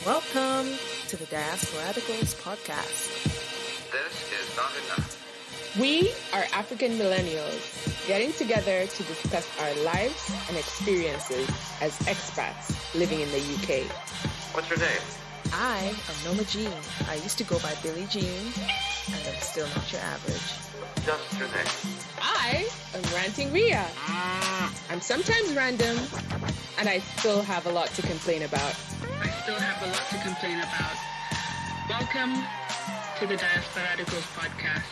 Welcome to the Diasporadicals podcast. This is not enough. We are African millennials getting together to discuss our lives and experiences as expats living in the UK. What's your name? I am Noma Jean. I used to go by Billie Jean, and I'm still not your average. Just your name. I am Ranting Ria. I'm sometimes random, and I still have a lot to complain about. Welcome to the Diasporadicals podcast.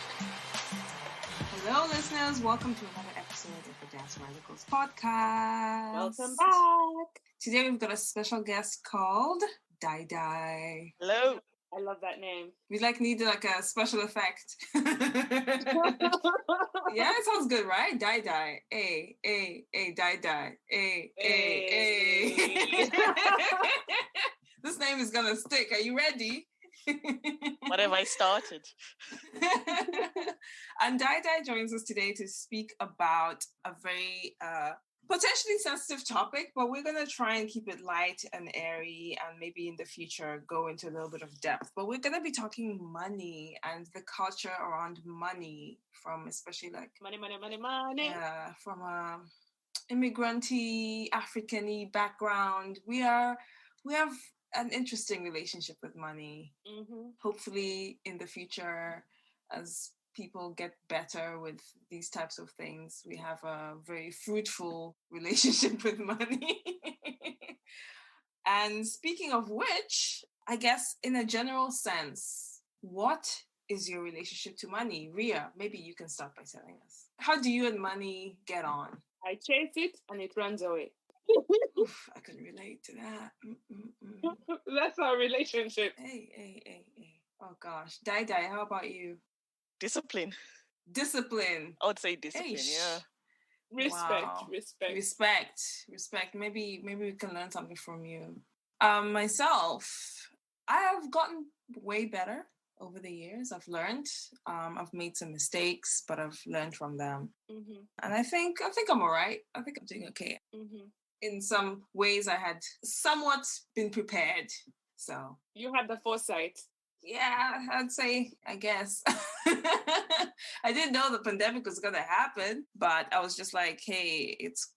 Hello, listeners. Welcome to another episode of the Diasporadicals podcast. Welcome back. Today we've got a special guest called Daidai. Hello. I love that name. We needed a special effect. Yeah, it sounds good, right? Daidai. Daidai. This name is gonna stick. Are you ready? What have I started? And Daidai joins us today to speak about a very potentially sensitive topic, but we're going to try and keep it light and airy and maybe in the future go into a little bit of depth. But we're going to be talking money and the culture around money from especially money. Yeah, from a immigrant-y, African-y background. We have an interesting relationship with money. Mm-hmm. Hopefully in the future, as people get better with these types of things, we have a very fruitful relationship with money. And speaking of which, I guess in a general sense, what is your relationship to money? Ria, maybe you can start by telling us. How do you and money get on? I chase it and it runs away. Oof, I can relate to that. That's our relationship. Hey. Oh gosh. Daidai, how about you? Discipline. I would say discipline, yeah. Respect. Maybe we can learn something from you. Myself, I have gotten way better over the years. I've learned. I've made some mistakes, but I've learned from them. Mm-hmm. And I think I'm all right. I think I'm doing okay. Mm-hmm. In some ways, I had somewhat been prepared. So you had the foresight. Yeah, I'd say, I guess. I didn't know the pandemic was going to happen, but I was just like, hey, it's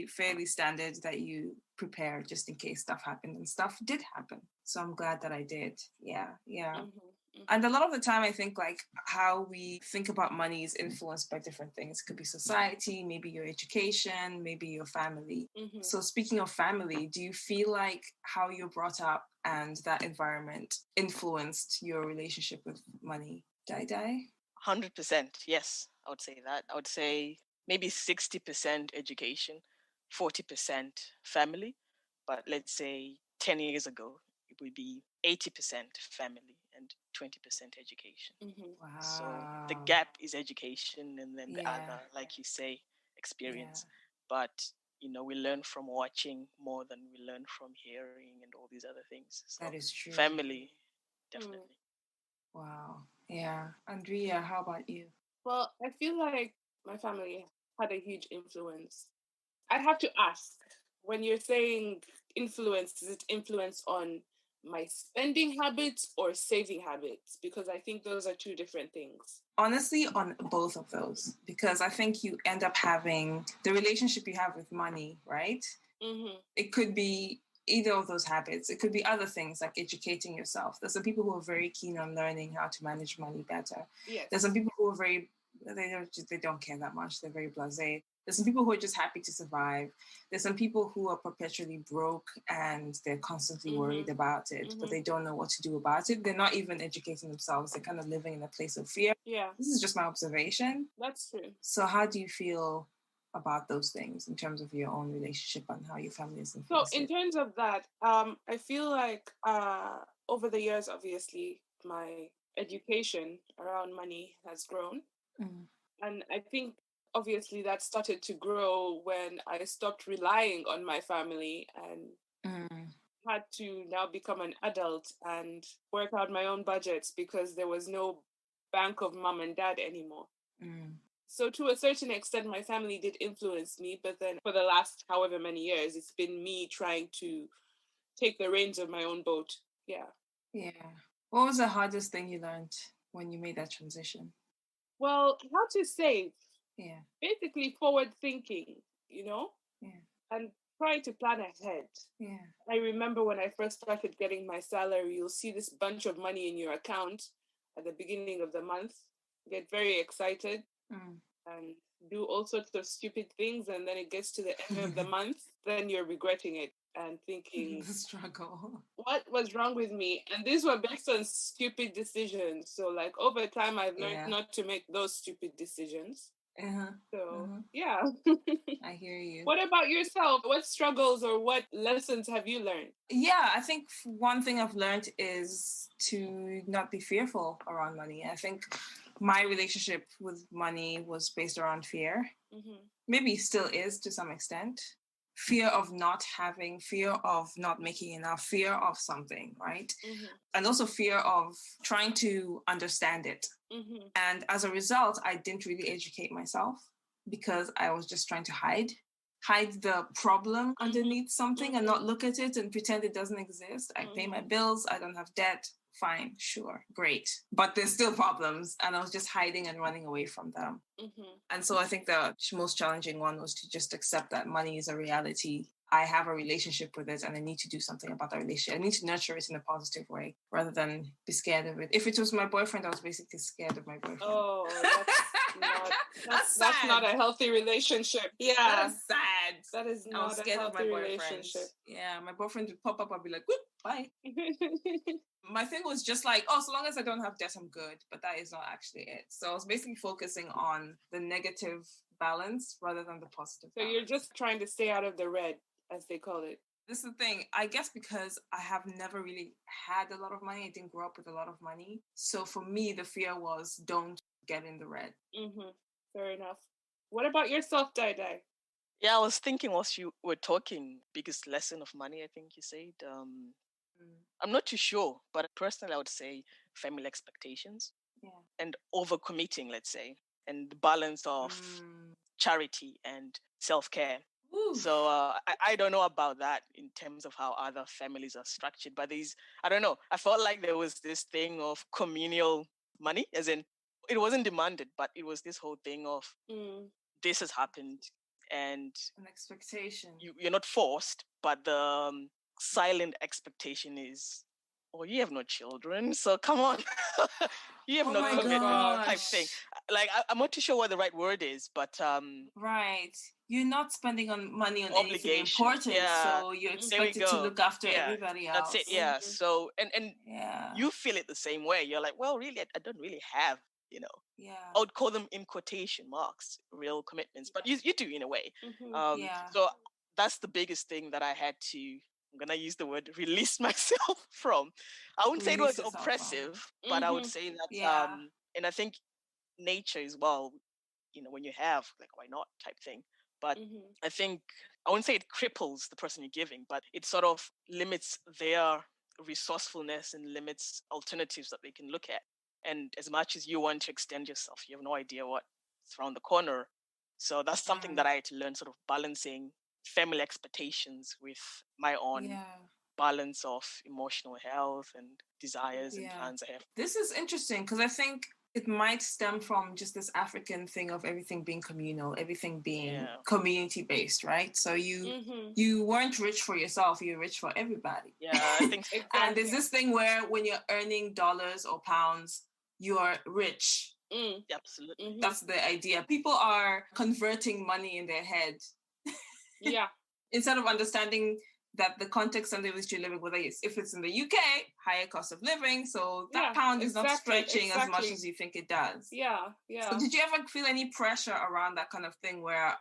fairly standard that you prepare just in case stuff happened, and stuff did happen. So I'm glad that I did. Yeah. Mm-hmm. And a lot of the time, I think how we think about money is influenced by different things. It could be society, maybe your education, maybe your family. Mm-hmm. So speaking of family, do you feel like how you're brought up and that environment influenced your relationship with money? Daidai? 100%, yes, I would say that. I would say maybe 60% education, 40% family. But let's say 10 years ago, it would be 80% family and 20% education. Mm-hmm. Wow. So the gap is education, and then the other, like you say, experience. Yeah. But we learn from watching more than we learn from hearing and all these other things. So that is true. Family, definitely. Wow. Yeah. Andrea, how about you? Well, I feel like my family had a huge influence. I'd have to ask, when you're saying influence, is it influence on my spending habits or saving habits? Because I think those are two different things. Honestly, on both of those, because I think you end up having the relationship you have with money, right? Mm-hmm. It could be either of those habits. It could be other things like educating yourself. There's some people who are very keen on learning how to manage money better. Yes. There's some people who are they don't care that much. They're very blasé. There's some people who are just happy to survive. There's some people who are perpetually broke and they're constantly worried about it, but they don't know what to do about it. They're not even educating themselves. They're kind of living in a place of fear. Yeah. This is just my observation. That's true. So how do you feel about those things in terms of your own relationship and how your family is influenced? So in terms of that, I feel like over the years, obviously, my education around money has grown. Mm. And I think obviously that started to grow when I stopped relying on my family and had to now become an adult and work out my own budgets because there was no bank of mom and dad anymore. Mm. So to a certain extent, my family did influence me, but then for the last however many years, it's been me trying to take the reins of my own boat Yeah. Yeah. What was the hardest thing you learned when you made that transition? Well, how to save? Yeah. Basically, forward thinking, you know, Yeah. and trying to plan ahead. Yeah. I remember when I first started getting my salary, you'll see this bunch of money in your account at the beginning of the month, get very excited and do all sorts of stupid things. And then it gets to the end of the month, then you're regretting it and thinking, The struggle. what was wrong with me? And these were based on stupid decisions. So, like, over time, I've learned not to make those stupid decisions. So, yeah. I hear you. What about yourself? What struggles or what lessons have you learned? Yeah, I think one thing I've learned is to not be fearful around money. I think my relationship with money was based around fear. Maybe still is to some extent. Fear of not having, fear of not making enough, fear of something, right? And also fear of trying to understand it. And as a result, I didn't really educate myself because I was just trying to hide the problem underneath something and not look at it and pretend it doesn't exist. I pay my bills, I don't have debt. Fine, sure, great. But there's still problems, and I was just hiding and running away from them. And so I think the most challenging one was to just accept that money is a reality. I have a relationship with it, and I need to do something about that relationship. I need to nurture it in a positive way rather than be scared of it. If it was my boyfriend, I was basically scared of my boyfriend. Oh, that's not a healthy relationship. Yeah. That's sad. That is not a healthy relationship. Yeah, my boyfriend would pop up, I'd be like, whoop, bye. My thing was just like, oh, so long as I don't have debt, I'm good. But that is not actually it. So I was basically focusing on the negative balance rather than the positive balance. You're just trying to stay out of the red, as they call it. This is the thing. I guess because I have never really had a lot of money. I didn't grow up with a lot of money. So for me, the fear was don't get in the red. Fair enough. What about yourself, Daidai? Yeah, I was thinking whilst you were talking, biggest lesson of money, I think you said. I'm not too sure, but personally, I would say family expectations and overcommitting, let's say, and the balance of charity and self-care. So I don't know about that in terms of how other families are structured, but I don't know. I felt like there was this thing of communal money, as in it wasn't demanded, but it was this whole thing of this has happened and an expectation. You're not forced, but the silent expectation is, oh, you have no children, so come on. You have no commitment type thing. Like, I'm not too sure what the right word is, but... right. You're not spending money on anything important, so you're expected to look after everybody else. That's it, yeah. So, and you feel it the same way. You're like, well, really, I don't really have, I would call them in quotation marks, real commitments, but you do in a way. So that's the biggest thing that I had to, I'm going to use the word release myself from. I wouldn't say it was oppressive, but I would say that, and I think nature as well, when you have, like, why not type thing. But I think, I wouldn't say it cripples the person you're giving, but it sort of limits their resourcefulness and limits alternatives that they can look at. And as much as you want to extend yourself, you have no idea what's around the corner. So that's something that I had to learn, sort of balancing family expectations with my own balance of emotional health and desires and plans I have. This is interesting because I think it might stem from just this African thing of everything being communal, everything being community-based, right? So you weren't rich for yourself, you're rich for everybody. Yeah, I think so. And there's this thing where when you're earning dollars or pounds, you're rich. Absolutely. That's the idea. People are converting money in their head. Instead of understanding that the context under which you're living, whether if it's in the UK, higher cost of living, so that pound is not stretching as much as you think it does. So did you ever feel any pressure around that kind of thing where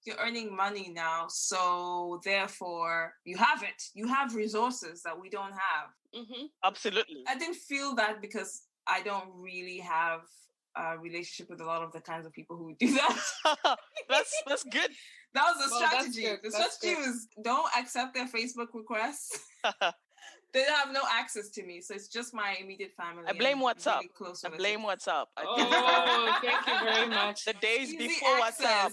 you're earning money now, so therefore you have resources that we don't have? Absolutely. I didn't feel that because I don't really have a relationship with a lot of the kinds of people who do that. That's good. That was the strategy. The strategy was don't accept their Facebook requests. They have no access to me, so it's just my immediate family. I blame WhatsApp. WhatsApp. Oh, thank you very much. The days before WhatsApp,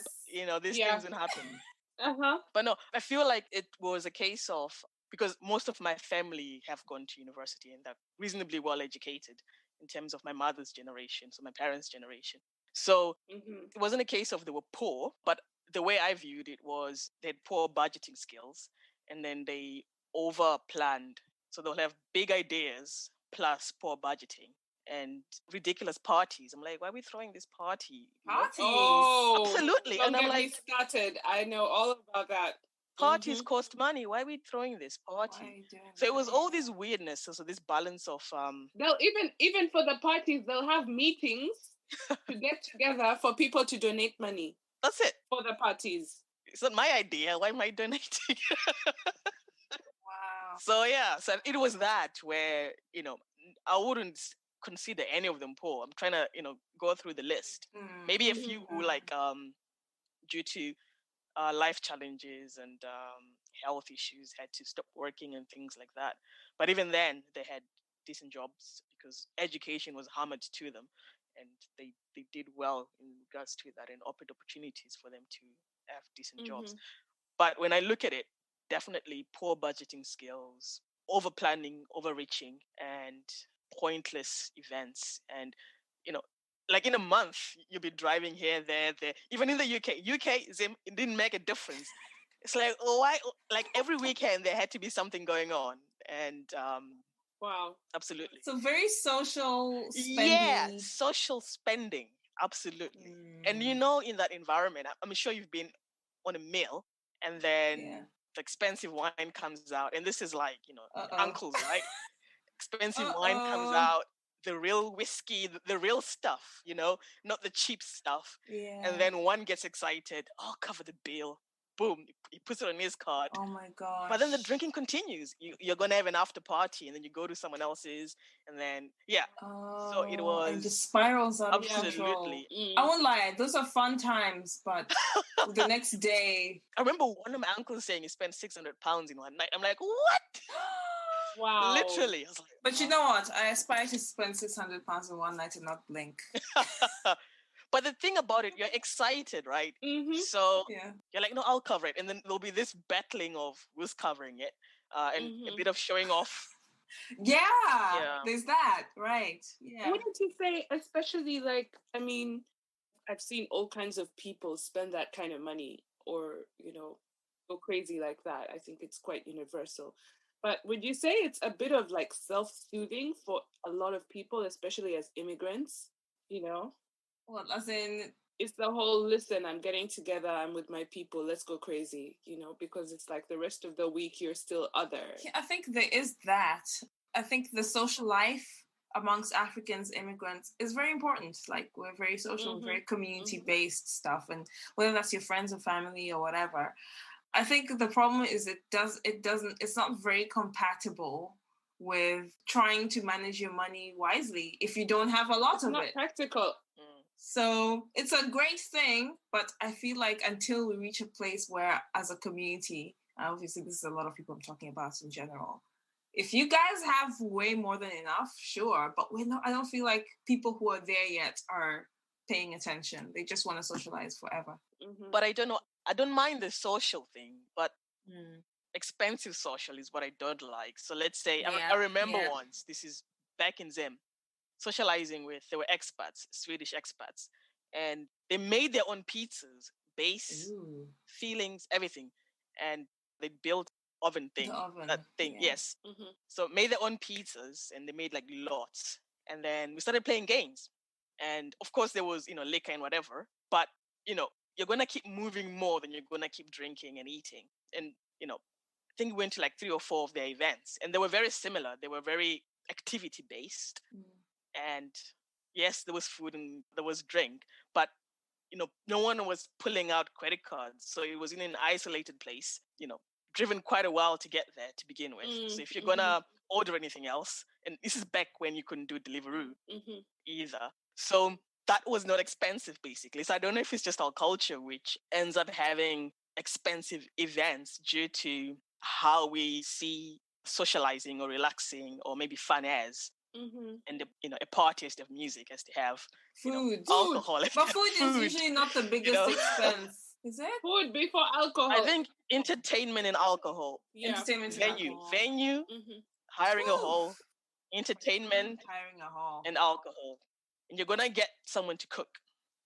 these things didn't happen. But no, I feel like it was a case of because most of my family have gone to university and they're reasonably well educated in terms of my mother's generation, so my parents' generation. So it wasn't a case of they were poor, but the way I viewed it was they had poor budgeting skills and then they over planned. So they'll have big ideas plus poor budgeting and ridiculous parties. I'm like, why are we throwing this party? Parties? Oh, absolutely. Don't and get I'm me like, started. I know all about that. parties cost money. Why are we throwing this party? So it was all this weirdness. So this balance of They'll even for the parties, they'll have meetings to get together for people to donate money. That's it. For the parties. It's not my idea. Why am I donating? Wow. So yeah, so it was that where, I wouldn't consider any of them poor. I'm trying to, go through the list. Maybe a few who like due to life challenges and health issues had to stop working and things like that. But even then, they had decent jobs because education was hammered to them, and they did well in regards to that and opened opportunities for them to have decent jobs. But when I look at it, definitely poor budgeting skills, over planning, overreaching, and pointless events. And, like in a month, you'll be driving here, there. Even in the UK, it didn't make a difference. It's like, why? Like every weekend, there had to be something going on. And wow. Absolutely. So very social spending. Yeah, social spending. Absolutely. And in that environment, I'm sure you've been on a meal and then the expensive wine comes out. And this is like, uncles, right? Expensive wine comes out, the real whiskey, the real stuff, not the cheap stuff. Yeah. And then one gets excited, oh, cover the bill. Boom, he puts it on his card. Oh my gosh. But then the drinking continues. You're going to have an after party and then you go to someone else's and then, yeah. So it was... And just spirals out of control. I won't lie, those are fun times, but the next day... I remember one of my uncles saying he spent £600 in one night. I'm like, what? Wow. Literally. I was like, but you know what? I aspire to spend £600 in one night and not blink. But the thing about it, you're excited, right? So you're like, no, I'll cover it. And then there'll be this battling of who's covering it and a bit of showing off. Yeah, there's that, right? Yeah. Wouldn't you say, especially I've seen all kinds of people spend that kind of money or, go crazy like that. I think it's quite universal. But would you say it's a bit of like self-soothing for a lot of people, especially as immigrants, Well, as in... It's the whole, listen, I'm getting together, I'm with my people, let's go crazy, because it's like the rest of the week you're still other. Yeah, I think there is that. I think the social life amongst Africans, immigrants, is very important. Like, we're very social, very community-based stuff, and whether that's your friends or family or whatever. I think the problem is it's not very compatible with trying to manage your money wisely if you don't have a lot of it. It's not practical. So it's a great thing, but I feel like until we reach a place where, as a community, obviously this is a lot of people I'm talking about in general, if you guys have way more than enough, sure, but I don't feel like people who are there yet are paying attention. They just want to socialize forever. But I don't know. I don't mind the social thing, but expensive social is what I don't like. So let's say, I remember once, this is back in Zim, socializing with, there were expats, Swedish expats, and they made their own pizzas, base, fillings, everything. And they built that thing, yes. So made their own pizzas and they made like lots. And then we started playing games. And of course there was, liquor and whatever, but, you're going to keep moving more than you're going to keep drinking and eating. And, I think we went to like 3 or 4 of their events and they were very similar. They were very activity based. And yes, there was food and there was drink, but, no one was pulling out credit cards. So it was in an isolated place, driven quite a while to get there to begin with. So if you're going to order anything else, and this is back when you couldn't do Deliveroo either. So that was not expensive, basically. So I don't know if it's just our culture, which ends up having expensive events due to how we see socializing or relaxing or maybe fun as. And a party has to have music, has to have food, alcohol. But food is usually not the biggest expense, is it? Food before alcohol. I think entertainment and alcohol. Yeah. Entertainment and Venue, alcohol. venue, hiring a hall, entertainment, Hiring a hall. and alcohol. And you're gonna get someone to cook.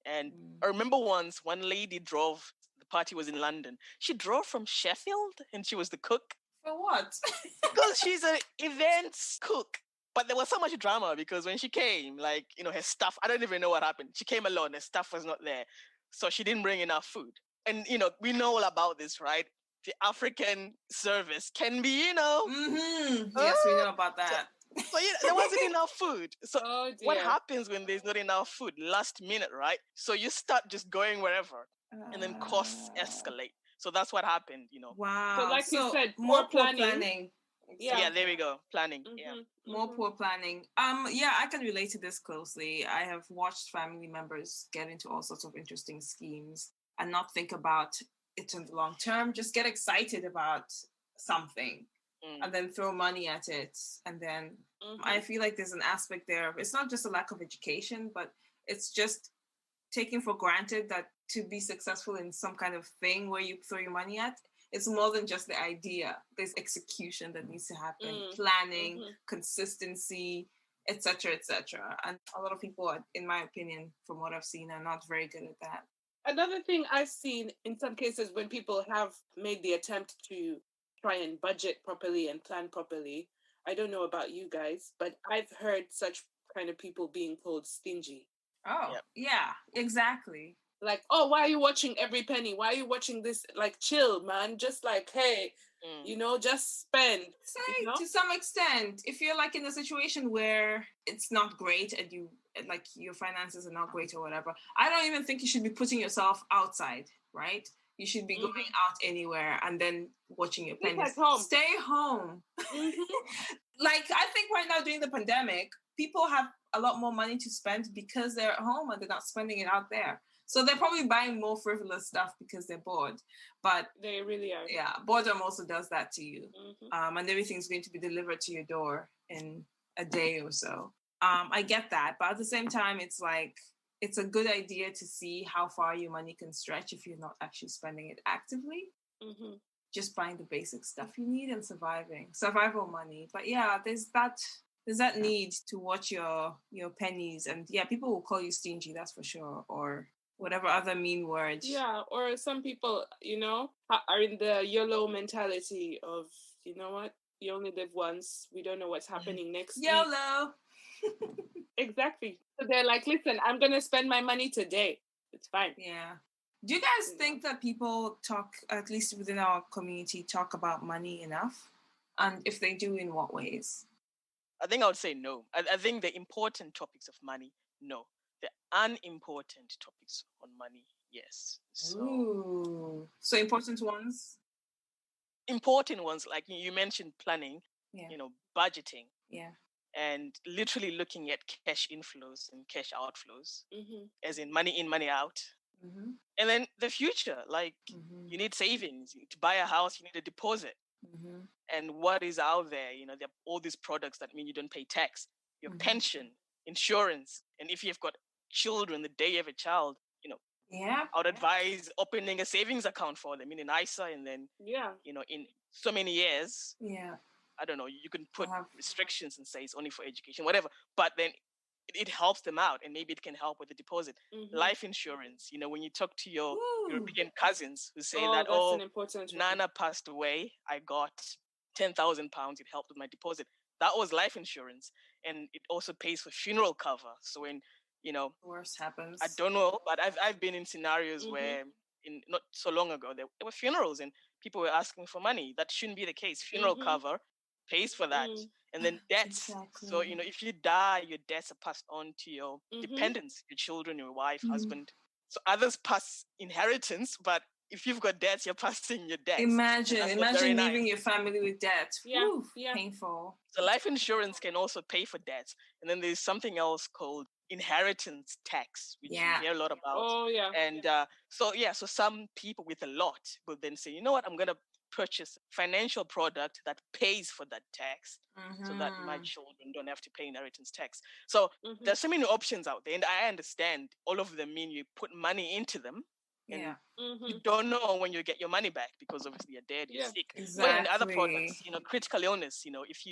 And I remember once one lady drove, the party was in London. She drove from Sheffield and she was the cook. For what? Because she's an events cook. But there was so much drama because when she came, like, her stuff, I don't even know what happened. She came alone, her stuff was not there. So she didn't bring enough food. And, we know all about this, right? The African service can be, Yes, we know about that. So there wasn't enough food. So what dear. happens when there's not enough food? Last minute, right? So you start just going wherever and then costs escalate. So that's what happened, Wow. So like you said, more poor poor planning. Yeah, there we go. Planning. Yeah. More poor planning. Yeah, I can relate to this closely. I have watched family members get into all sorts of interesting schemes and not think about it in the long term. Just get excited about something and then throw money at it. And then I feel like there's an aspect there. It's not just a lack of education, but it's just taking for granted that to be successful in some kind of thing where you throw your money at, it's more than just the idea. There's execution that needs to happen, planning, consistency, etc., etc. And a lot of people, in my opinion, from what I've seen, are not very good at that. Another thing I've seen in some cases when people have made the attempt to try and budget properly and plan properly, I don't know about you guys, but I've heard such kind of people being called stingy. Oh, yeah, exactly. Like, oh, why are you watching every penny? Why are you watching this? Like, chill, man. Just like, hey, just spend. To some extent, if you're like in a situation where it's not great and you like your finances are not great or whatever, I don't even think you should be putting yourself outside, right? You should be going out anywhere and then watching your pennies. Stay home. Like, I think right now during the pandemic, people have a lot more money to spend because they're at home and they're not spending it out there. So they're probably buying more frivolous stuff because they're bored. But they really are. Yeah, boredom also does that to you. And everything's going to be delivered to your door in a day or so. I get that. But at the same time, it's like, it's a good idea to see how far your money can stretch if you're not actually spending it actively. Just buying the basic stuff you need and survival money. But yeah, there's that need to watch your pennies. And yeah, people will call you stingy, that's for sure. Or whatever other mean words. Yeah, or some people, are in the YOLO mentality of, you know what, you only live once. We don't know what's happening next week. YOLO! Exactly. So they're like, listen, I'm going to spend my money today. It's fine. Yeah. Do you guys think that people talk, at least within our community, talk about money enough? And if they do, in what ways? I think I would say no. I think the important topics of money, no. The unimportant topics on money, yes. So important ones? Important ones, like you mentioned planning, budgeting. Yeah. And literally looking at cash inflows and cash outflows, as in money in, money out. And then the future, like you need savings. To buy a house, you need a deposit. And what is out there, there are all these products that mean you don't pay tax, your pension, insurance. And if you've got children, the day you have a child, I would advise opening a savings account for them in an ISA, and then, in so many years, I don't know, you can put restrictions and say it's only for education, whatever. But then it helps them out, and maybe it can help with the deposit. Life insurance, when you talk to your European cousins who say that, Nana passed away, I got £10,000, it helped with my deposit. That was life insurance. And it also pays for funeral cover. So when, worst happens. I don't know, but I've been in scenarios where not so long ago, there were funerals and people were asking for money. That shouldn't be the case. Funeral cover pays for that. And then debts. Exactly. So, if you die, your debts are passed on to your dependents, your children, your wife, husband. So others pass inheritance, but if you've got debts, you're passing your debts. Imagine leaving your family with debt. Painful. So life insurance can also pay for debts. And then there's something else called inheritance tax, which you hear a lot about. And so some people with a lot will then say, you know what, I'm going to purchase a financial product that pays for that tax so that my children don't have to pay inheritance tax. So there's so many options out there, and I understand all of them mean you put money into them, And Yeah. you don't know when you get your money back because obviously you're dead, you're sick. Exactly. But in the other products, critical illness, if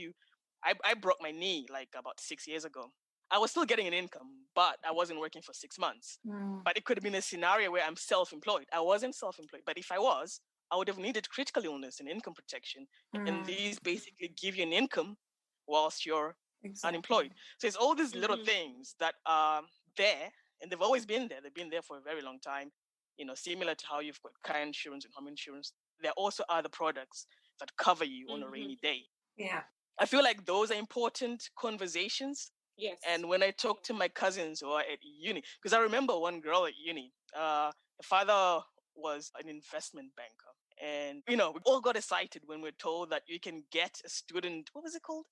I broke my knee like about 6 years ago. I was still getting an income, but I wasn't working for 6 months. But it could have been a scenario where I'm self-employed. I wasn't self-employed, but if I was, I would have needed critical illness and income protection. And these basically give you an income whilst you're unemployed. So it's all these little things that are there, and they've always been there. They've been there for a very long time. Similar to how you've got car insurance and home insurance, there are also other products that cover you on a rainy day. Yeah. I feel like those are important conversations. Yes. And when I talk to my cousins who are at uni, because I remember one girl at uni, her father was an investment banker. And, we all got excited when we were told that you can get a student, what was it called?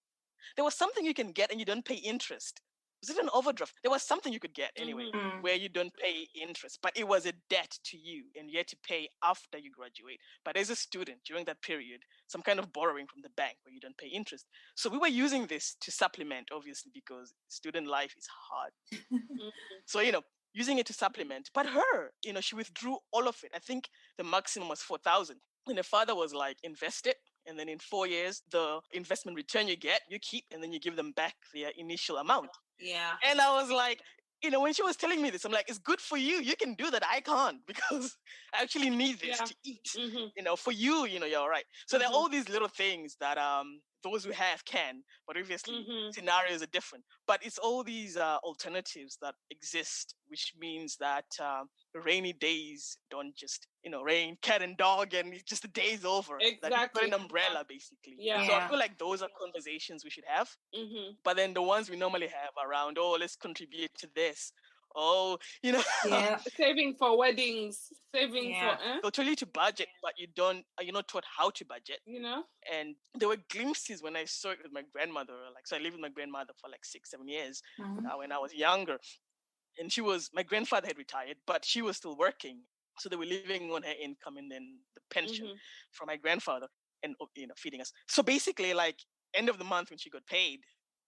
There was something you can get and you don't pay interest. Was it an overdraft? There was something you could get anyway, where you don't pay interest, but it was a debt to you and you had to pay after you graduate. But as a student during that period, some kind of borrowing from the bank where you don't pay interest. So we were using this to supplement, obviously, because student life is hard. So, using it to supplement. But her, she withdrew all of it. I think the maximum was 4,000. And her father was like, invest it. And then in 4 years, the investment return you get, you keep, and then you give them back their initial amount. Yeah. And I was like, when she was telling me this, I'm like, it's good for you. You can do that. I can't because I actually need this to eat. For you, you're all right. So there are all these little things that those who have can, but obviously scenarios are different. But it's all these alternatives that exist, which means that rainy days don't just, rain, cat and dog, and it's just the day's over. Exactly. That you put an umbrella, basically. Yeah. So I feel like those are conversations we should have. But then the ones we normally have around, let's contribute to this. Saving for weddings, saving for they'll tell you to budget, but you're not taught how to budget. And there were glimpses when I saw it with my grandmother. So I lived with my grandmother for 6-7 years when I was younger. And my grandfather had retired, but she was still working. So they were living on her income and then the pension from my grandfather and, feeding us. So basically, end of the month when she got paid,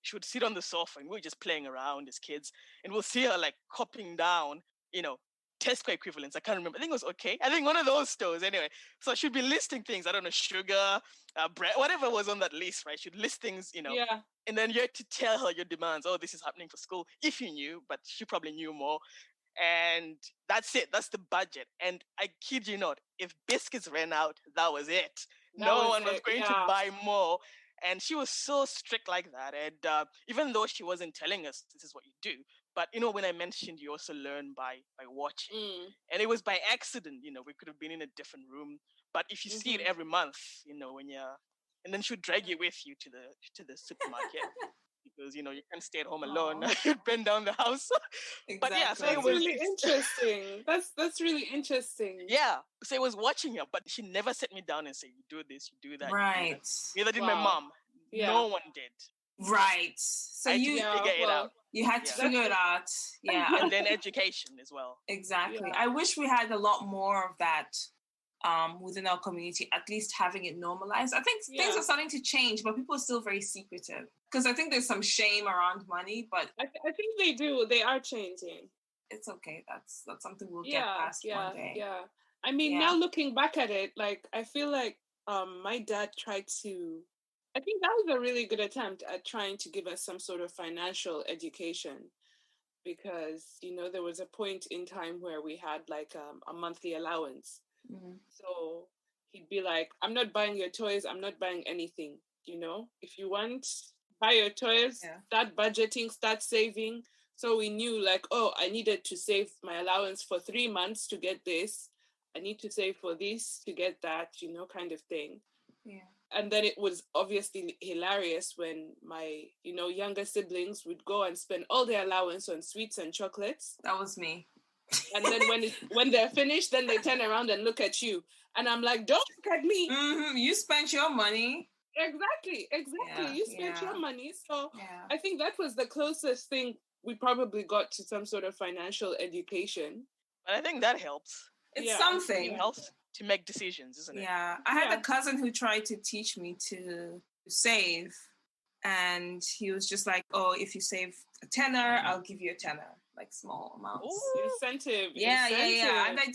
she would sit on the sofa and we were just playing around as kids. And we'll see her copying down, Tesco equivalents. I can't remember. I think it was okay. I think one of those stores anyway. So she'd be listing things. I don't know, sugar, bread, whatever was on that list, right? She'd list things, Yeah. And then you had to tell her your demands. Oh, this is happening for school. If you knew, but she probably knew more. And that's it. That's the budget. And I kid you not, if biscuits ran out, that was it. No one was going to buy more. And she was so strict like that. And even though she wasn't telling us this is what you do, but when I mentioned you also learn by watching. And it was by accident, we could have been in a different room. But if you see it every month, when you're, and then she'll drag you with you to the supermarket. Because you can't stay at home alone. You'd burn down the house. Exactly. But yeah, so that's really interesting. That's really interesting. Yeah, so I was watching her, but she never set me down and said, "You do this, you do that." Right. You do that. Neither did my mom. Yeah. No one did. Right. So I had to figure it out. You had to figure it out. Yeah. And then education as well. Exactly. Yeah. I wish we had a lot more of that within our community, at least having it normalized. I think things are starting to change, but people are still very secretive. Because I think there's some shame around money, but I think they do. They are changing. It's okay. That's something we'll get past one day. Yeah. I mean, now looking back at it, I feel like my dad tried to. I think that was a really good attempt at trying to give us some sort of financial education, because there was a point in time where we had a monthly allowance. So he'd be like, "I'm not buying your toys. I'm not buying anything. If you want, buy your toys. Start budgeting. Start saving." So we knew I needed to save my allowance for 3 months to get this. I need to save for this to get that, kind of thing. Yeah. And then it was obviously hilarious when my, younger siblings would go and spend all their allowance on sweets and chocolates. That was me. And then when they're finished, then they turn around and look at you. And I'm like, don't look at me. You spent your money. Exactly. Yeah, You spent your money. So yeah. I think that was the closest thing we probably got to some sort of financial education. But I think that helps. It's something. It helps to make decisions, isn't it? Yeah. I had a cousin who tried to teach me to save. And he was just like, "Oh, if you save a tenner, I'll give you a tenner." like small amounts. Ooh. Incentive. Yeah. And I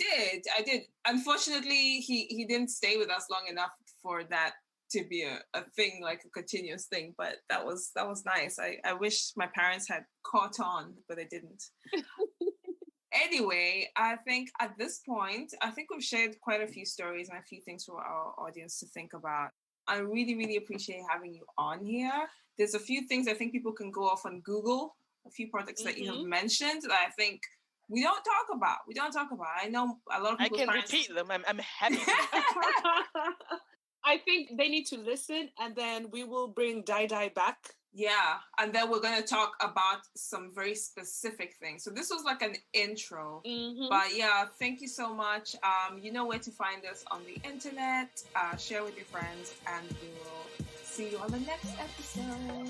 did. Unfortunately, he didn't stay with us long enough for that to be a thing, like a continuous thing. But that was nice. I wish my parents had caught on, but they didn't. Anyway, I think at this point, I think we've shared quite a few stories and a few things for our audience to think about. I really, really appreciate having you on here. There's a few things I think people can go off and Google, a few projects that you have mentioned that I think we don't talk about. I know a lot of people. I can repeat them. I'm happy to. I think they need to listen, and then we will bring Daidai back. Yeah, and then we're going to talk about some very specific things. So this was like an intro. But yeah, thank you so much. You know where to find us on the internet. Share with your friends, and we will see you on the next episode.